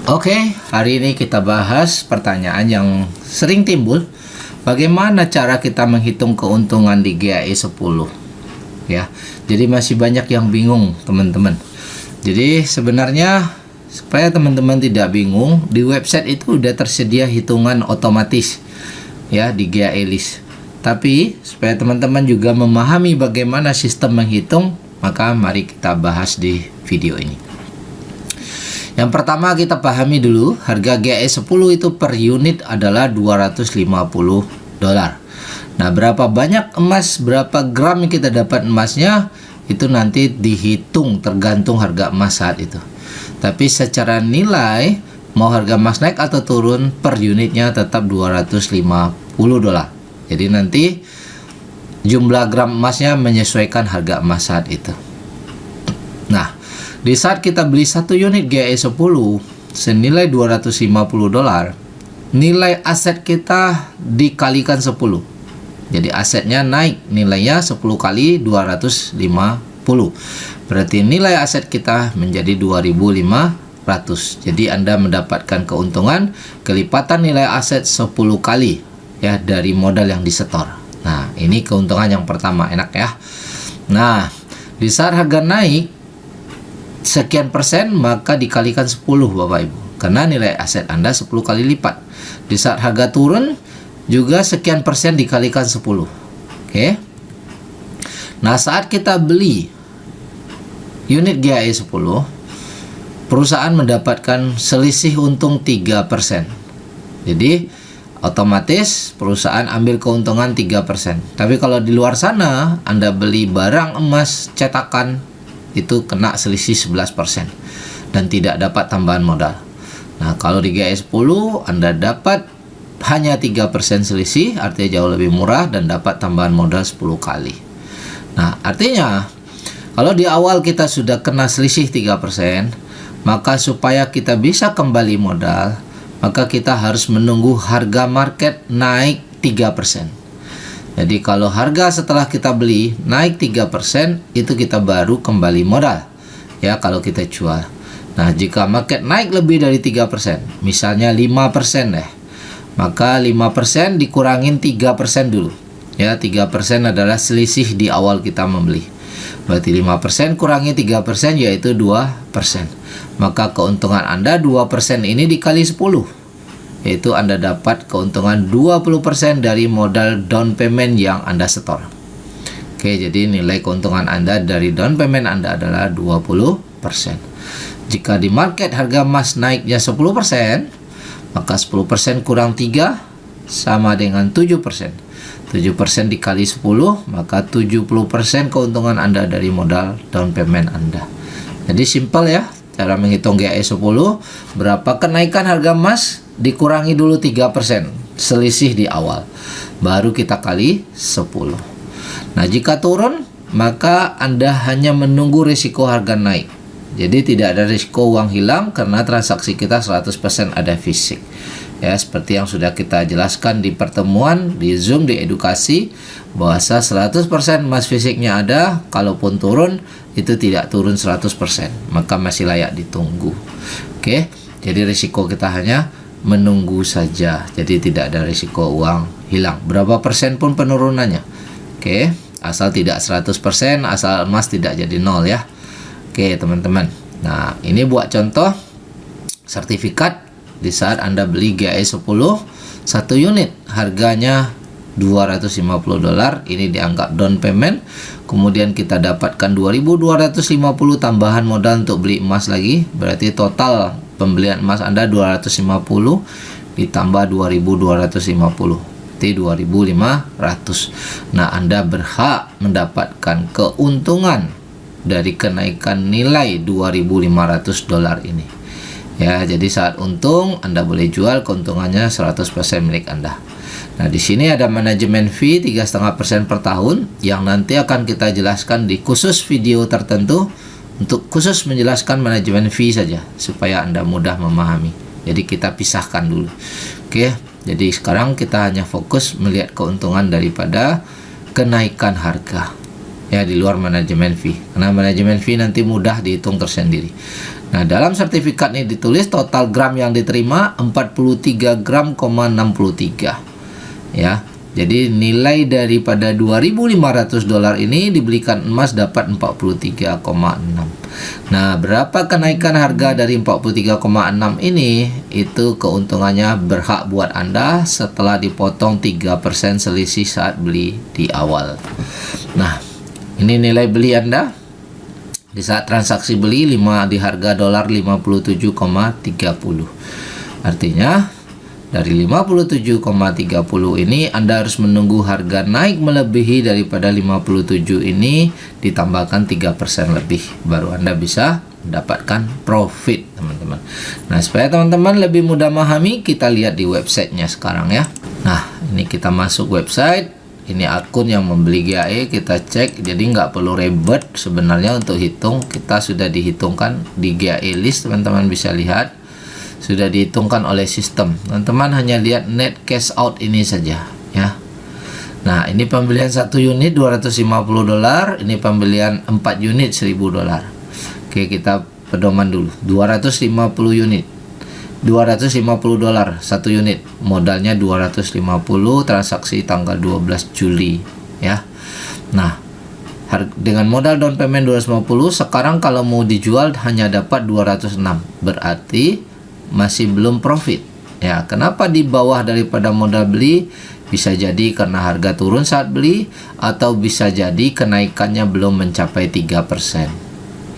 Oke, hari ini kita bahas pertanyaan yang sering timbul. Bagaimana cara kita menghitung keuntungan di GAE 10? Ya, jadi masih banyak yang bingung, teman-teman. Jadi sebenarnya supaya teman-teman tidak bingung, di website itu udah tersedia hitungan otomatis ya di GAE list. Tapi supaya teman-teman juga memahami bagaimana sistem menghitung, maka mari kita bahas di video ini. Yang pertama kita pahami dulu, harga GAE 10 itu per unit adalah $250. Nah, berapa banyak emas, berapa gram yang kita dapat emasnya, itu nanti dihitung tergantung harga emas saat itu. Tapi secara nilai, mau harga emas naik atau turun, per unitnya tetap $250. Jadi nanti jumlah gram emasnya menyesuaikan harga emas saat itu. Nah, di saat kita beli satu unit GAE 10 senilai $250, nilai aset kita dikalikan 10. Jadi asetnya naik, nilainya 10 kali 250. Berarti nilai aset kita menjadi 2.500. Jadi Anda mendapatkan keuntungan kelipatan nilai aset 10 kali ya dari modal yang disetor. Nah, ini keuntungan yang pertama, enak ya. Nah, di saat harga naik sekian persen, maka dikalikan 10 Bapak Ibu, karena nilai aset Anda 10 kali lipat. Di saat harga turun juga sekian persen dikalikan 10. Oke. Nah, saat kita beli unit GAE 10, perusahaan mendapatkan selisih untung 3%. Jadi otomatis perusahaan ambil keuntungan 3%. Tapi kalau di luar sana Anda beli barang emas cetakan, itu kena selisih 11% dan tidak dapat tambahan modal. Nah, kalau di GAE 10 Anda dapat hanya 3% selisih, artinya jauh lebih murah dan dapat tambahan modal 10 kali. Nah, artinya kalau di awal kita sudah kena selisih 3%, maka supaya kita bisa kembali modal, maka kita harus menunggu harga market naik 3%. Jadi kalau harga setelah kita beli naik 3%, itu kita baru kembali modal ya kalau kita jual. Nah, jika market naik lebih dari 3%, misalnya 5% deh, maka 5% dikurangin 3% dulu ya. 3% adalah selisih di awal kita membeli. Berarti 5% kurangi 3% yaitu 2%. Maka keuntungan Anda 2% ini dikali 10, yaitu Anda dapat keuntungan 20% dari modal down payment yang Anda setor. Oke, jadi nilai keuntungan Anda dari down payment Anda adalah 20%. Jika di market harga emas naiknya 10%, maka 10% kurang 3 sama dengan 7%. 7% dikali 10, maka 70% keuntungan Anda dari modal down payment Anda. Jadi simple ya, cara menghitung GAE 10, berapa kenaikan harga emas, dikurangi dulu 3% selisih di awal, baru kita kali 10. Nah, jika turun, maka Anda hanya menunggu risiko harga naik. Jadi tidak ada risiko uang hilang karena transaksi kita 100% ada fisik. Ya, seperti yang sudah kita jelaskan di pertemuan di Zoom di edukasi, bahwa 100% emas fisiknya ada, kalaupun turun itu tidak turun 100%, maka masih layak ditunggu. Oke, jadi risiko kita hanya menunggu saja, jadi tidak ada risiko uang hilang berapa persen pun penurunannya. Oke, asal tidak 100%, asal emas tidak jadi nol ya. Oke teman-teman, nah ini buat contoh sertifikat. Di saat Anda beli GAE 10 satu unit harganya $250, ini dianggap down payment. Kemudian kita dapatkan 2.250 tambahan modal untuk beli emas lagi, berarti total pembelian emas Anda 250 ditambah 2.250, berarti 2.500. Nah, Anda berhak mendapatkan keuntungan dari kenaikan nilai $2.500 ini. Ya, jadi saat untung Anda boleh jual, keuntungannya 100% milik Anda. Nah, di sini ada manajemen fee 3,5% per tahun yang nanti akan kita jelaskan di khusus video tertentu untuk khusus menjelaskan manajemen fee saja supaya Anda mudah memahami. Jadi kita pisahkan dulu. Oke, jadi sekarang kita hanya fokus melihat keuntungan daripada kenaikan harga. ya, di luar manajemen fee. Karena manajemen fee nanti mudah dihitung tersendiri. Nah, dalam sertifikat ini ditulis total gram yang diterima 43 gram, 63. Ya. Jadi nilai daripada $2.500 ini dibelikan emas dapat 43,6. Nah, berapa kenaikan harga dari 43,6 ini? Itu keuntungannya berhak buat Anda setelah dipotong 3% selisih saat beli di awal. Nah, ini nilai beli Anda di saat transaksi beli di harga dolar 57,30. Artinya dari 57,30 ini Anda harus menunggu harga naik melebihi daripada 57 ini, ditambahkan 3% lebih, baru Anda bisa mendapatkan profit, teman-teman. Nah, supaya teman-teman lebih mudah memahami, kita lihat di websitenya sekarang ya. Nah, ini kita masuk website. Ini akun yang membeli GAE, kita cek. Jadi nggak perlu ribet sebenarnya untuk hitung. Kita sudah dihitungkan di GAE list, teman-teman bisa lihat. Sudah dihitungkan oleh sistem. Teman-teman hanya lihat net cash out ini saja ya. Nah, ini pembelian 1 unit $250, ini pembelian 4 unit $1.000. Oke, kita pedoman dulu. 250 unit. $250 1 unit. Modalnya 250, transaksi tanggal 12 Juli ya. Nah, dengan modal down payment 250, sekarang kalau mau dijual hanya dapat 206. Berarti masih belum profit ya. Kenapa di bawah daripada modal beli? Bisa jadi karena harga turun saat beli, atau bisa jadi kenaikannya belum mencapai 3%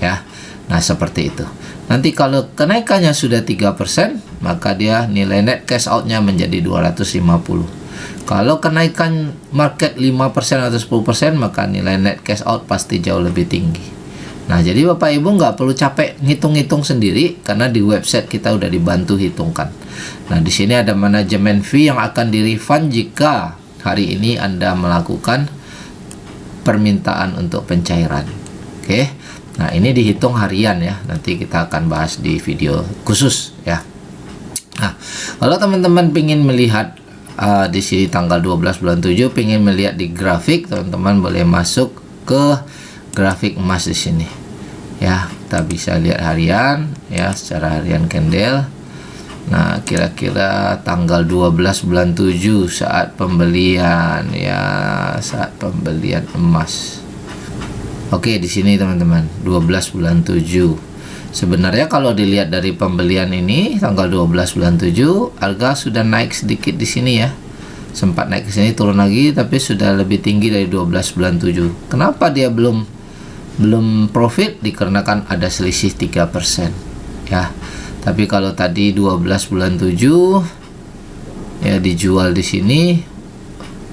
ya. Nah, seperti itu. Nanti kalau kenaikannya sudah 3%, maka dia nilai net cash outnya menjadi 250. Kalau kenaikan market 5% atau 10%, maka nilai net cash out pasti jauh lebih tinggi. Nah, jadi Bapak Ibu nggak perlu capek ngitung-ngitung sendiri, karena di website kita udah dibantu hitungkan. Nah, di sini ada manajemen fee yang akan di-refund jika hari ini Anda melakukan permintaan untuk pencairan. Oke. Nah, ini dihitung harian ya. Nanti kita akan bahas di video khusus ya. Nah, kalau teman-teman ingin melihat di sini tanggal 12 bulan 7, ingin melihat di grafik, teman-teman boleh masuk ke grafik emas di sini ya. Kita bisa lihat harian ya, secara harian candle. Nah, kira-kira tanggal 12 bulan 7 saat pembelian ya, saat pembelian emas. Oke, di sini teman-teman 12 bulan 7. Sebenarnya kalau dilihat dari pembelian ini tanggal 12 bulan 7, harga sudah naik sedikit di sini ya. Sempat naik ke sini, turun lagi, tapi sudah lebih tinggi dari 12 bulan 7. Kenapa dia belum profit? Dikarenakan ada selisih 3% ya. Tapi kalau tadi 12 bulan 7 ya dijual di sini,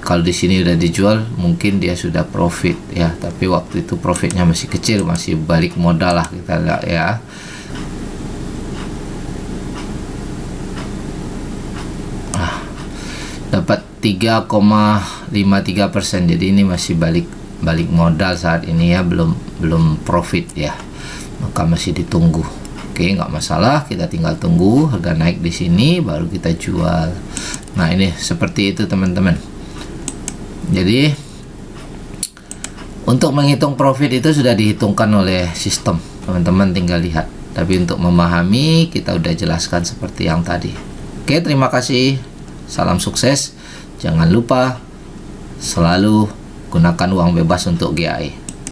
kalau di sini udah dijual mungkin dia sudah profit ya. Tapi waktu itu profitnya masih kecil, masih balik modal lah kita lihat ya. Dapat 3,53%. Jadi ini masih balik modal saat ini ya, belum profit ya. Maka masih ditunggu. Oke, nggak masalah, kita tinggal tunggu harga naik di sini baru kita jual. Nah, ini seperti itu teman-teman. Jadi untuk menghitung profit itu sudah dihitungkan oleh sistem, teman-teman tinggal lihat. Tapi untuk memahami kita udah jelaskan seperti yang tadi. Oke, terima kasih. Salam sukses. Jangan lupa selalu gunakan uang bebas untuk GAE.